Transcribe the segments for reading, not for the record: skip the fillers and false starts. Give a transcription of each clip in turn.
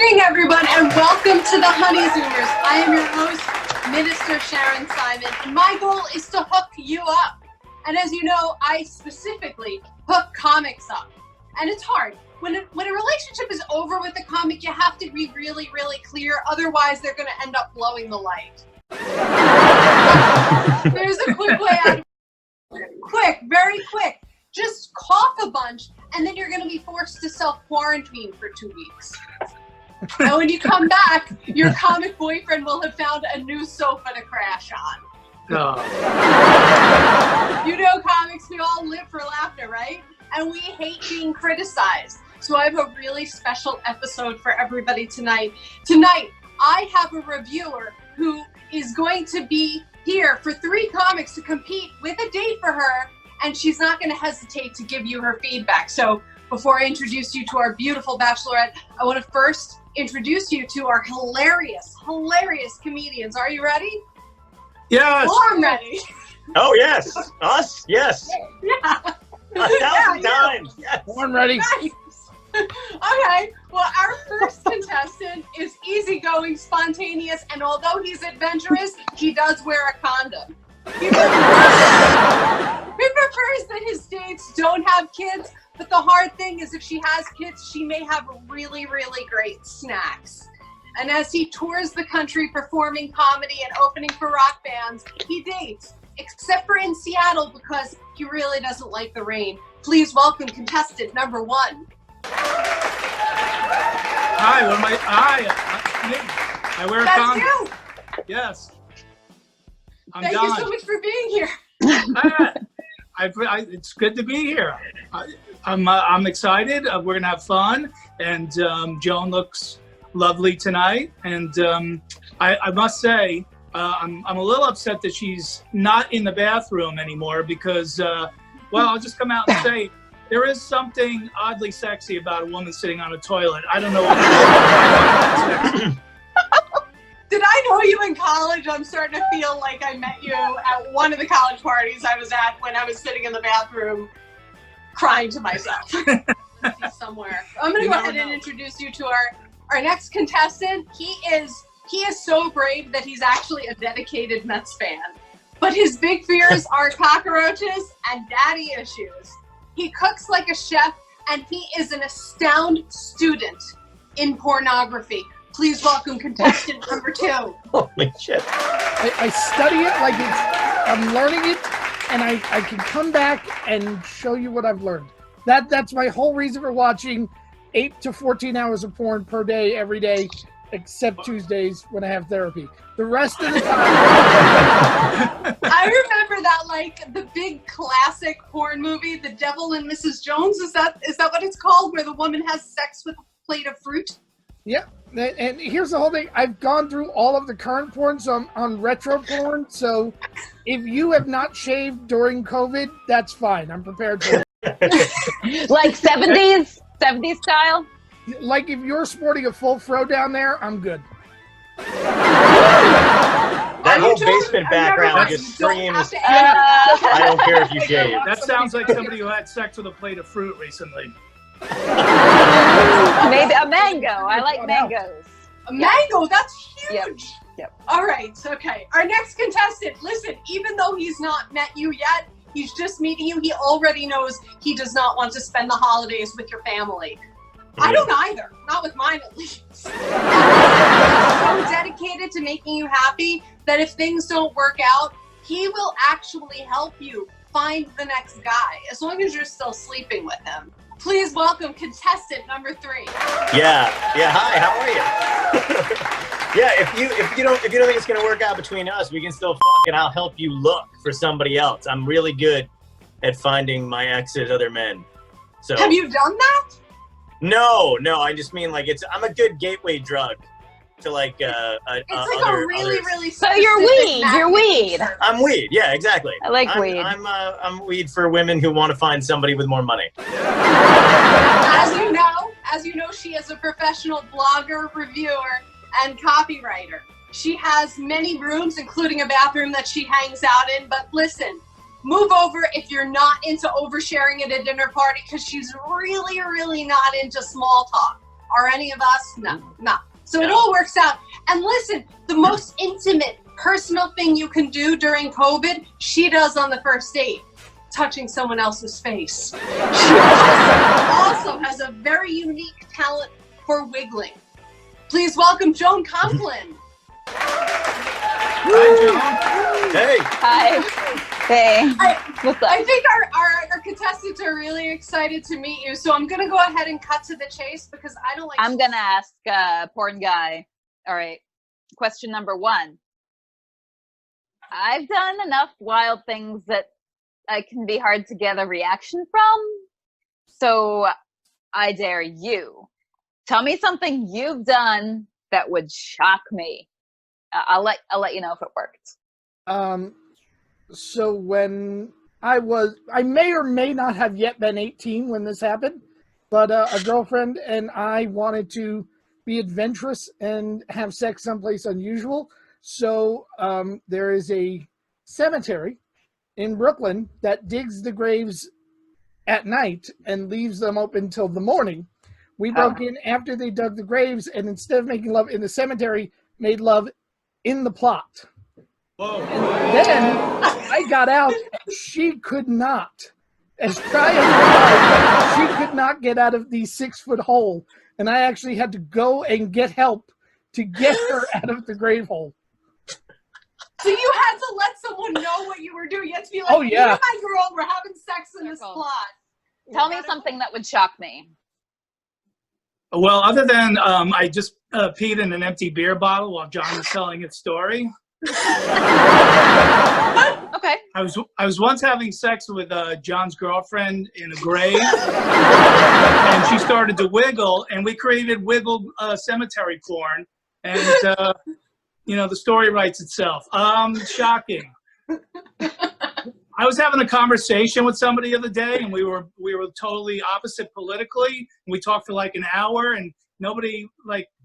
evening, everyone, and welcome to the Honeyzoomers. I am your host, Minister Sharon Simon, and my goal is to hook you up. And as you know, I specifically hook comics up. And it's hard. When a relationship is over with a comic, you have to be really, really clear. Otherwise, they're going to end up blowing the light. There's a quick way out. Quick, very quick. Just cough a bunch, and then you're going to be forced to self-quarantine for 2 weeks. And when you come back, your comic boyfriend will have found a new sofa to crash on. Oh. You know, comics, we all live for laughter, right? And we hate being criticized. So I have a really special episode for everybody tonight. Tonight, I have a reviewer who is going to be here for 3 comics to compete with a date for her, and she's not going to hesitate to give you her feedback. So before I introduce you to our beautiful bachelorette, I want to first introduce you to our hilarious comedians. Are you ready? Yes. Well, I'm ready. Oh, yes. Us? Yes. Yeah. 1,000 times. Yes. I'm ready. Nice. Okay, well, our first contestant is easygoing, spontaneous, and although he's adventurous, he does wear a condom. He prefers that his dates don't have kids, but the hard thing is if she has kids, she may have really, really great snacks. And as he tours the country performing comedy and opening for rock bands, he dates, except for in Seattle because he really doesn't like the rain. Please welcome contestant number 1. Hi, I wear a condom. That's you. Yes. Thank you so much for being here. It's good to be here. I'm excited. We're gonna have fun, and Joan looks lovely tonight. And I must say, I'm a little upset that she's not in the bathroom anymore because, well, I'll just come out and say there is something oddly sexy about a woman sitting on a toilet. I don't know what it is. Did I know you in college? I'm starting to feel like I met you at one of the college parties I was at when I was sitting in the bathroom crying to myself. Somewhere. I'm going to go ahead and introduce you to our next contestant. He is so brave that he's actually a dedicated Mets fan. But his big fears are cockroaches and daddy issues. He cooks like a chef, and he is an astounded student in pornography. Please welcome contestant number 2. Holy shit. I study it like I'm learning it, and I can come back and show you what I've learned. That's my whole reason for watching 8 to 14 hours of porn per day, every day, except Tuesdays when I have therapy. The rest of the time. I remember that, like, the big classic porn movie, The Devil and Mrs. Jones. Is that what it's called, where the woman has sex with a plate of fruit? Yeah. And here's the whole thing. I've gone through all of the current porn, so I'm on retro porn. So if you have not shaved during COVID, that's fine. I'm prepared for it. Like 70s style? Like if you're sporting a full fro down there, I'm good. That whole basement background just screams, I don't care if you shave. That sounds like somebody who had sex with a plate of fruit recently. Maybe a mango. I like mangoes. A mango? That's huge. Yep. All right. Okay. Our next contestant. Listen, even though he's not met you yet, he's just meeting you. He already knows he does not want to spend the holidays with your family. I don't either. Not with mine, at least. He's so dedicated to making you happy that if things don't work out, he will actually help you find the next guy, as long as you're still sleeping with him. Please welcome contestant number 3. Yeah. Hi. How are you? Yeah. If you don't think it's gonna work out between us, we can still fuck, and I'll help you look for somebody else. I'm really good at finding my ex's other men. So. Have you done that? No. I just mean like I'm a good gateway drug to like it's like other, a really, really. So you're weed. You're weed. I'm weed. Yeah, exactly. I like weed. I'm weed for women who want to find somebody with more money. As you know, she is a professional blogger, reviewer, and copywriter. She has many rooms, including a bathroom that she hangs out in. But listen, move over if you're not into oversharing at a dinner party, because she's really, really not into small talk. Are any of us? No, not. So it all works out. And listen, the most intimate, personal thing you can do during COVID, she does on the first date, touching someone else's face. She also has a very unique talent for wiggling. Please welcome Joan Conklin. Hi, Joan. Hey. Hi. Hey. What's up? I think our contestants are really excited to meet you, so I'm going to go ahead and cut to the chase because I don't like... I'm going to ask porn guy. All right. Question number 1. I've done enough wild things that I can be hard to get a reaction from. So I dare you. Tell me something you've done that would shock me. I'll let you know if it worked. So when I may or may not have yet been 18 when this happened, but a girlfriend and I wanted to be adventurous and have sex someplace unusual. So there is a cemetery in Brooklyn that digs the graves at night and leaves them open till the morning. We broke in after they dug the graves, and instead of making love in the cemetery, made love in the plot. Whoa. And then I got out, and she could not. As try as I tried, she could not get out of the 6-foot hole, and I actually had to go and get help to get her out of the grave hole. So you had to let someone know what you were doing. You had to be like, Oh, yeah. me and my girl, we're having sex in this plot. Tell me something that would shock me. Well, other than I just peed in an empty beer bottle while John was telling his story. Okay. I was once having sex with John's girlfriend in a grave, and she started to wiggle, and we created wiggle cemetery porn, and the story writes itself. Shocking. I was having a conversation with somebody the other day, and we were totally opposite politically. We talked for like an hour, and nobody,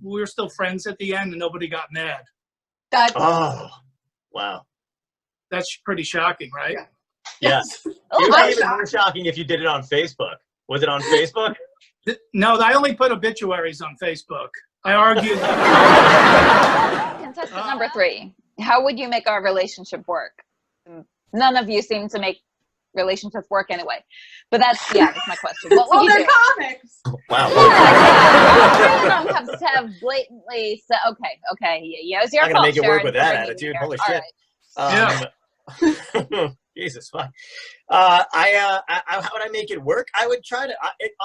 we were still friends at the end, and nobody got mad. Oh, wow. That's pretty shocking, right? Yeah. It would be even more shocking if you did it on Facebook. Was it on Facebook? No, I only put obituaries on Facebook. I argued. Contestant number 3. How would you make our relationship work? None of you seem to make relationships work anyway. But that's my question. What would you do? Comics. Wow. All 3 of them have blatantly said, okay, yeah, it's your I'm fault, not going to make it Sharon, work with for that bringing attitude. me Holy here. shit. Yeah. Jesus, fuck. How would I make it work? I would try to,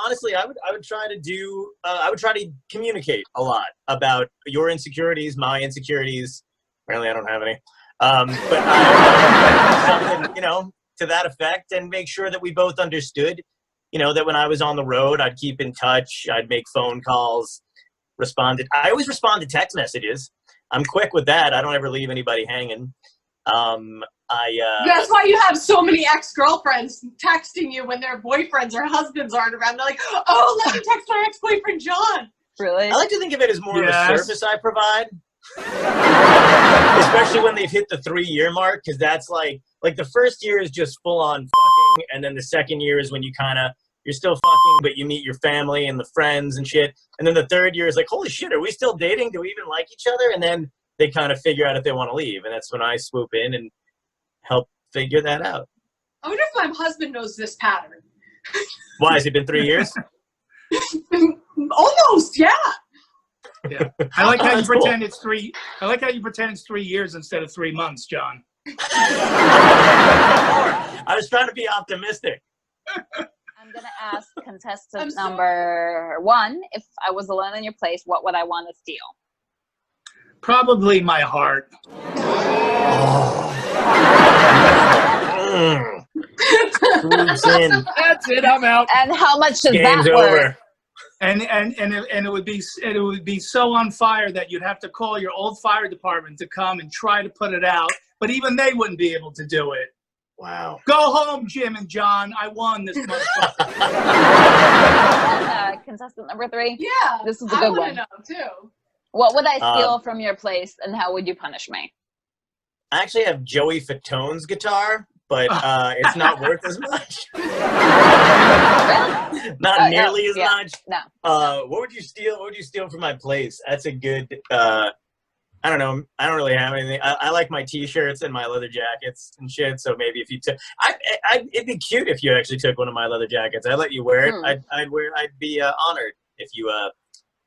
honestly, I would try to do, I would try to communicate a lot about your insecurities, my insecurities. Apparently I don't have any. But I would do something, to that effect, and make sure that we both understood, that when I was on the road, I'd keep in touch. I'd make phone calls, I always respond to text messages. I'm quick with that. I don't ever leave anybody hanging. That's why you have so many ex-girlfriends texting you when their boyfriends or husbands aren't around. They're like, oh, let me text my ex-boyfriend John. Really? I like to think of it as more of a service I provide. Especially when they've hit the 3-year mark, because that's like the first year is just full on fucking, and then the second year is when you're still fucking, but you meet your family and the friends and shit. And then the third year is like, holy shit, are we still dating? Do we even like each other? And then they kind of figure out if they want to leave. And that's when I swoop in and help figure that out. I wonder if my husband knows this pattern. Why, has it been 3 years? Almost, yeah. Yeah. I like how you Cool. pretend it's 3. I like how you pretend it's 3 years instead of 3 months, John. I was trying to be optimistic. I'm going to ask contestant number 1, if I was alone in your place, what would I want to steal? Probably my heart. Moves in. That's it. I'm out. And how much is Game's that over. worth? And it would be so on fire that you'd have to call your old fire department to come and try to put it out, but even they wouldn't be able to do it. Wow. Go home, Jim and John. I won this motherfucker. Contestant number 3. Yeah. This is a good one. I know, too. What would I steal from your place, and how would you punish me? I actually have Joey Fatone's guitar, but it's not worth as much. Not nearly as much. No. What would you steal? What would you steal from my place? That's a good. I don't know. I don't really have anything. I like my T-shirts and my leather jackets and shit. So maybe if you took, it'd be cute if you actually took one of my leather jackets. I'd let you wear it. I'd wear. I'd be honored if you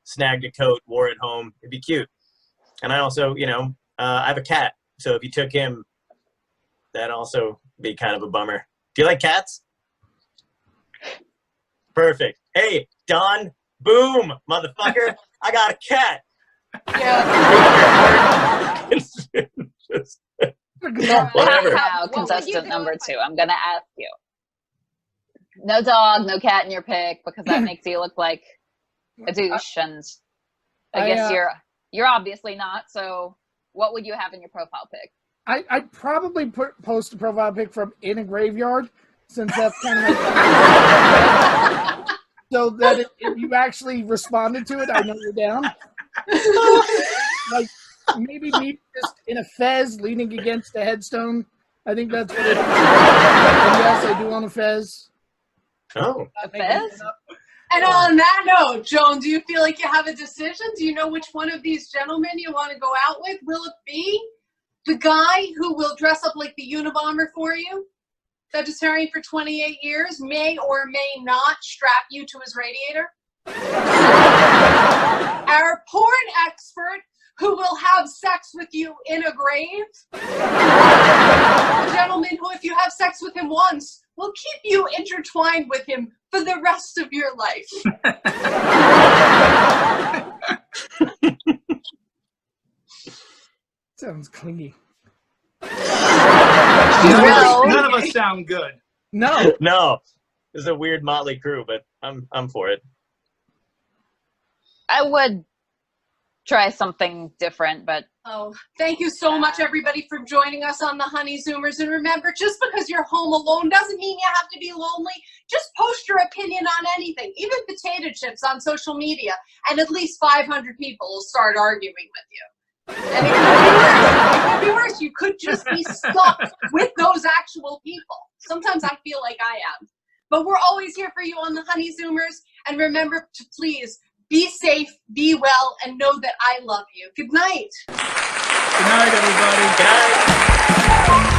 snagged a coat, wore it home. It'd be cute. And I also, I have a cat. So if you took him, that'd also be kind of a bummer. Do you like cats? Perfect. Hey, Don, boom, motherfucker. I got a cat. Yeah. Just, whatever. Now, contestant number 2, I'm going to ask you. No dog, no cat in your pick, because that makes you look like a douche, and I guess you're obviously not, so what would you have in your profile pic? I'd probably post a profile pic from in a graveyard, since that's kind of so that if you actually responded to it, I know you're down. Like maybe me just in a fez leaning against a headstone. I think that's what it is. And yes, I do own a fez. Oh. A fez? And on that note, Joan, do you feel like you have a decision? Do you know which one of these gentlemen you want to go out with? Will it be the guy who will dress up like the Unabomber for you, vegetarian for 28 years, may or may not strap you to his radiator? Our porn expert who will have sex with you in a grave? A gentleman who, if you have sex with him once, will keep you intertwined with him for the rest of your life. Sounds clingy. None of us sound good. No. No. This is a weird motley crew, but I'm for it. I would try something different, but Oh, thank you so much, everybody, for joining us on the Honeyzoomers. And remember, just because you're home alone doesn't mean you have to be lonely. Just post your opinion on anything, even potato chips on social media, and at least 500 people will start arguing with you. And it could be worse. You could just be stuck with those actual people. Sometimes I feel like I am. But we're always here for you on the Honeyzoomers. And remember to please be safe, be well, and know that I love you. Good night. Good night, everybody. Good night.